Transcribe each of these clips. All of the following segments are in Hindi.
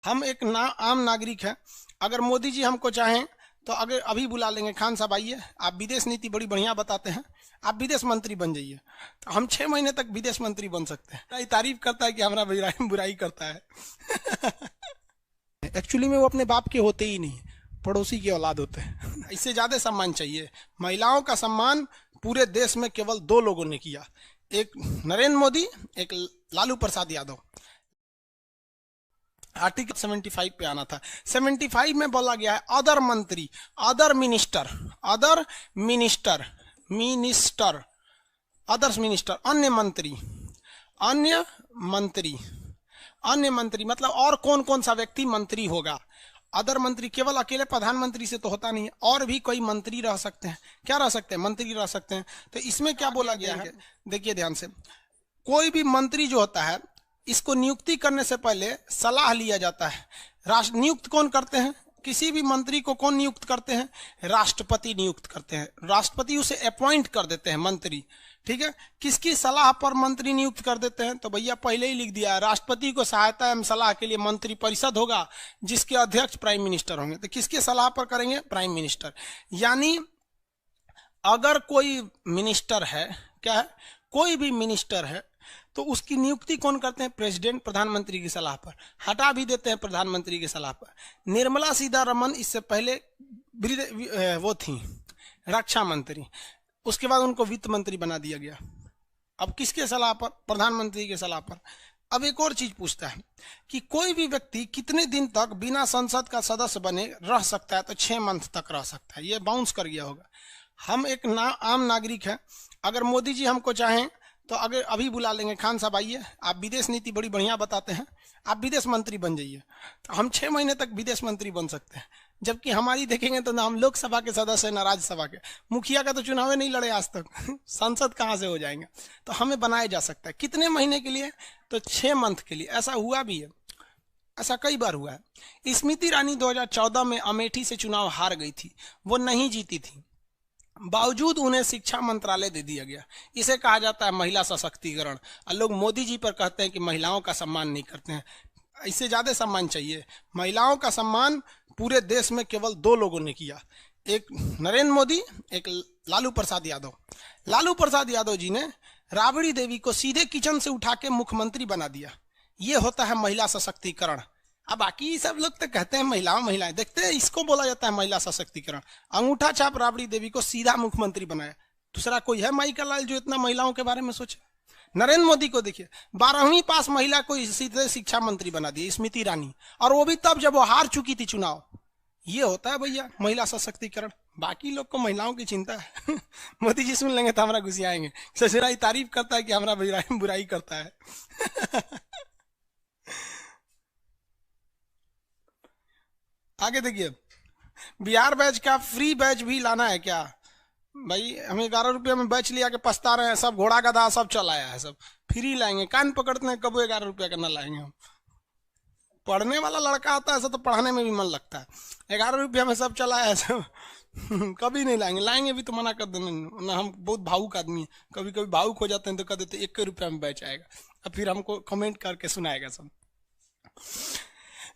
हम एक आम नागरिक हैं। अगर मोदी जी हमको चाहें तो अगर अभी बुला लेंगे, खान साहब आइए, आप विदेश नीति बड़ी बढ़िया बताते हैं, आप विदेश मंत्री बन जाइए, तो हम 6 महीने तक विदेश मंत्री बन सकते हैं। तारीफ करता है कि हमारा बुराई करता है। एक्चुअली में वो अपने बाप के होते ही नहीं, पड़ोसी की औलाद होते हैं। इससे ज्यादा सम्मान चाहिए। महिलाओं का सम्मान पूरे देश में केवल 2 लोगों ने किया, एक नरेंद्र मोदी, एक लालू प्रसाद यादव। आर्टिकल 75 पे आना था। 75 में बोला गया है अदर मंत्री, other minister, other minister, minister, others minister, अन्य मंत्री, अन्य मंत्री, अन्य मंत्री मतलब और कौन कौन सा व्यक्ति मंत्री होगा। अदर मंत्री केवल अकेले प्रधानमंत्री से तो होता नहीं है, और भी कोई मंत्री रह सकते हैं। क्या रह सकते हैं? मंत्री रह सकते हैं। तो इसमें क्या बोला गया है, देखिए ध्यान से, कोई भी मंत्री जो होता है इसको नियुक्ति करने से पहले सलाह लिया जाता है। राष्ट्र नियुक्त कौन करते हैं? किसी भी मंत्री को कौन नियुक्त करते हैं? राष्ट्रपति नियुक्त करते हैं। राष्ट्रपति उसे अपॉइंट कर देते हैं मंत्री, ठीक है। किसकी सलाह पर मंत्री नियुक्त कर देते हैं? तो भैया पहले ही लिख दिया है, राष्ट्रपति को सहायता एवं सलाह के लिए मंत्री परिषद होगा, जिसके अध्यक्ष प्राइम मिनिस्टर होंगे। तो किसके सलाह पर करेंगे? Prime minister. यानी अगर कोई मिनिस्टर है, क्या है, कोई भी मिनिस्टर है, तो उसकी नियुक्ति कौन करते हैं? प्रेसिडेंट, प्रधानमंत्री की सलाह पर। हटा भी देते हैं प्रधानमंत्री की सलाह पर। निर्मला सीतारमण इससे पहले वो थी रक्षा मंत्री, उसके बाद उनको वित्त मंत्री बना दिया गया। अब किसके सलाह पर? प्रधानमंत्री की सलाह पर। अब एक और चीज पूछता है कि कोई भी व्यक्ति कितने दिन तक बिना संसद का सदस्य बने रह सकता है? तो 6 मंथ तक रह सकता है। ये बाउंस कर गया होगा। हम एक आम नागरिक हैं। अगर मोदी जी हमको चाहें तो अगर अभी बुला लेंगे, खान साहब आइए, आप विदेश नीति बड़ी बढ़िया बताते हैं, आप विदेश मंत्री बन जाइए, तो हम 6 महीने तक विदेश मंत्री बन सकते हैं। जबकि हमारी देखेंगे तो ना हम लोकसभा के सदस्य, ना राज्यसभा के। मुखिया का तो चुनाव नहीं लड़े आज तक। संसद कहाँ से हो जाएंगे? तो हमें बनाया जा सकता है। कितने महीने के लिए? तो 6 मंथ के लिए। ऐसा हुआ भी है, ऐसा कई बार हुआ है। स्मृति ईरानी 2014 में अमेठी से चुनाव हार गई थी, वो नहीं जीती थी, बावजूद उन्हें शिक्षा मंत्रालय दे दिया गया। इसे कहा जाता है महिला सशक्तिकरण। और लोग मोदी जी पर कहते हैं कि महिलाओं का सम्मान नहीं करते हैं। इससे ज्यादा सम्मान चाहिए। महिलाओं का सम्मान पूरे देश में केवल 2 लोगों ने किया, एक नरेंद्र मोदी, एक लालू प्रसाद यादव। लालू प्रसाद यादव जी ने राबड़ी देवी को सीधे किचन से उठा के मुख्यमंत्री बना दिया। ये होता है महिला सशक्तिकरण। अब बाकी सब लोग तो कहते हैं महिलाएं, देखते हैं, इसको बोला जाता है महिला सशक्तिकरण। अंगूठा छाप राबड़ी देवी को सीधा मुख्यमंत्री बनाया। दूसरा कोई है माई का लाल जो इतना महिलाओं के बारे में सोचे? नरेंद्र मोदी को देखिए, 12वीं पास महिला को सीधे शिक्षा मंत्री बना दिया, स्मृति ईरानी, और वो भी तब जब वो हार चुकी थी चुनाव। ये होता है भैया महिला सशक्तिकरण। बाकी लोग को महिलाओं की चिंता है। मोदी जी सुन लेंगे तो हमारा गुस्साएंगे, ससुराई तारीफ करता है कि हमारा बुराई करता है। आगे देखिए, बिहार बैच का फ्री बैच भी लाना है क्या? भाई हम 11 रुपये में बैच लिया के पछता रहे हैं, सब घोड़ा गधा सब चल आया है, सब फ्री लाएंगे। कान पकड़ते हैं, कब 11 रुपये का ना लाएंगे हम। पढ़ने वाला लड़का आता है तो पढ़ाने में भी मन लगता है। 11 रुपये में सब चला है सब। कभी नहीं लाएंगे, लाएंगे भी तो मना कर देंगे ना। हम बहुत भावुक आदमी है, कभी कभी भावुक हो जाते हैं तो कह देते 1 रुपया में बैच आएगा, और फिर हमको कमेंट करके सुनाएगा सब।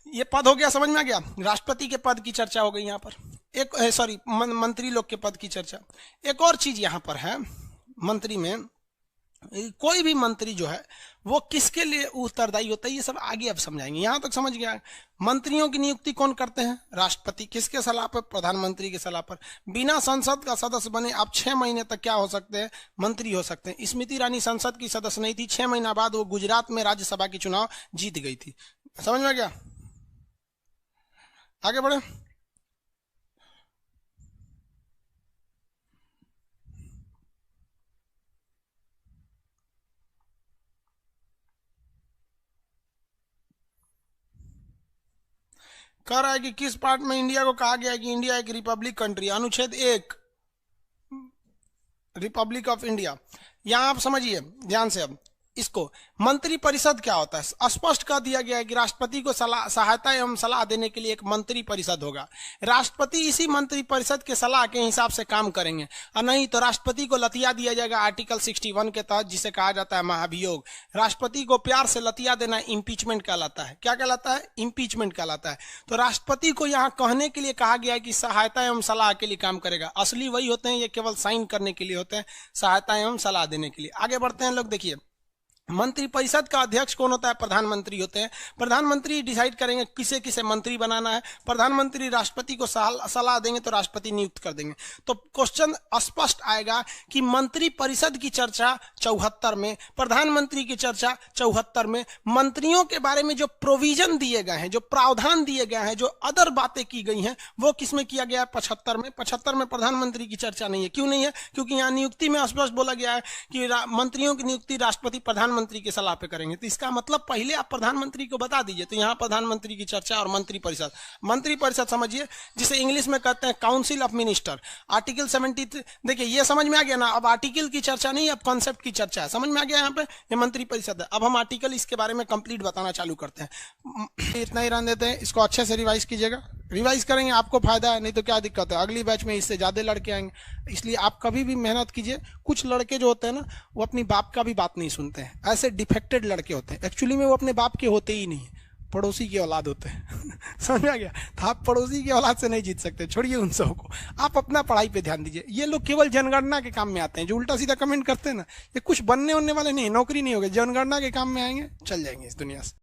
ये पद हो गया, समझ में आ गया। राष्ट्रपति के पद की चर्चा हो गई यहाँ पर। एक सॉरी मंत्री लोग के पद की चर्चा। एक और चीज यहाँ पर है, मंत्री में कोई भी मंत्री जो है वो किसके लिए उत्तरदायी होता है, ये सब आगे अब समझाएंगे। यहां तक समझ गया। मंत्रियों की नियुक्ति कौन करते हैं? राष्ट्रपति। किसके सलाह पर? प्रधानमंत्री की सलाह पर। बिना संसद का सदस्य बने आप 6 महीने तक क्या हो सकते हैं? मंत्री हो सकते हैं। स्मृति ईरानी संसद की सदस्य नहीं थी, 6 महीना बाद वो गुजरात में राज्यसभा की चुनाव जीत गई थी। समझ में आ गया? आगे बढ़े। कह रहा है कि किस पार्ट में इंडिया को कहा गया है कि इंडिया एक रिपब्लिक कंट्री? अनुच्छेद 1, रिपब्लिक ऑफ इंडिया। यहां आप समझिए ध्यान से। अब इसको मंत्री परिषद क्या होता है, स्पष्ट कर दिया गया है कि राष्ट्रपति को सहायता एवं सलाह देने के लिए एक मंत्री परिषद होगा। राष्ट्रपति इसी मंत्री परिषद के सलाह के हिसाब से काम करेंगे, और नहीं तो राष्ट्रपति को लतिया दिया जाएगा आर्टिकल 61 के तहत, जिसे कहा जाता है महाभियोग। राष्ट्रपति को प्यार से लतिया देना इम्पीचमेंट कहलाता है। क्या कहलाता है? इम्पीचमेंट कहलाता है। तो राष्ट्रपति को यहाँ कहने के लिए कहा गया है कि सहायता एवं सलाह के लिए काम करेगा। असली वही होते हैं, ये केवल साइन करने के लिए होते हैं, सहायता एवं सलाह देने के लिए। आगे बढ़ते हैं लोग। देखिए मंत्रिपरिषद का अध्यक्ष कौन होता है? प्रधानमंत्री होते हैं। प्रधानमंत्री डिसाइड करेंगे किसे किसे मंत्री बनाना है। प्रधानमंत्री राष्ट्रपति को सलाह देंगे तो राष्ट्रपति नियुक्त कर देंगे। तो क्वेश्चन स्पष्ट आएगा कि मंत्री परिषद की चर्चा 74 में, प्रधानमंत्री की चर्चा 74 में, मंत्रियों के बारे में जो प्रोविजन दिए गए हैं, जो प्रावधान दिए गए हैं, जो अदर बातें की गई हैं, वो किसमें किया गया है? 75 में। 75 में प्रधानमंत्री की चर्चा नहीं है। क्यों नहीं है? क्योंकि यहाँ नियुक्ति में स्पष्ट बोला गया है कि मंत्रियों की नियुक्ति राष्ट्रपति प्रधानमंत्री की सलाह पे करेंगे। तो इसका मतलब पहले आप प्रधानमंत्री को बता दीजिए। तो यहाँ प्रधानमंत्री की चर्चा और मंत्री परिषद। मंत्री परिषद समझिए, जिसे इंग्लिश में कहते हैं काउंसिल ऑफ मिनिस्टर। आर्टिकल 73, देखिए ये समझ में आ गया ना। अब आर्टिकल की चर्चा नहीं, अब कॉन्सेप्ट की चर्चा है। समझ में आ गया यहाँ पे, ये मंत्री परिषद है। अब हम आर्टिकल इसके बारे में कंप्लीट बताना चालू करते हैं। इतना ही रहने देते हैं, इसको अच्छे से रिवाइज कीजिएगा। रिवाइज करेंगे आपको फायदा है, नहीं तो क्या दिक्कत है, अगली बैच में इससे ज्यादा लड़के आएंगे। इसलिए आप कभी भी मेहनत कीजिए। कुछ लड़के जो होते हैं ना, वो अपनी बाप का भी बात नहीं सुनते हैं। ऐसे डिफेक्टेड लड़के होते हैं, एक्चुअली में वो अपने बाप के होते ही नहीं, पड़ोसी की औलाद होते हैं। समझ में आ गया? तो आप पड़ोसी की औलाद से नहीं जीत सकते, छोड़िए उन सबको। आप अपना पढ़ाई पे ध्यान दीजिए। ये लोग केवल जनगणना के काम में आते हैं, जो उल्टा सीधा कमेंट करते हैं ना, ये कुछ बनने होने वाले नहीं, नौकरी नहीं होगी, जनगणना के काम में आएंगे, चल जाएंगे इस दुनिया से।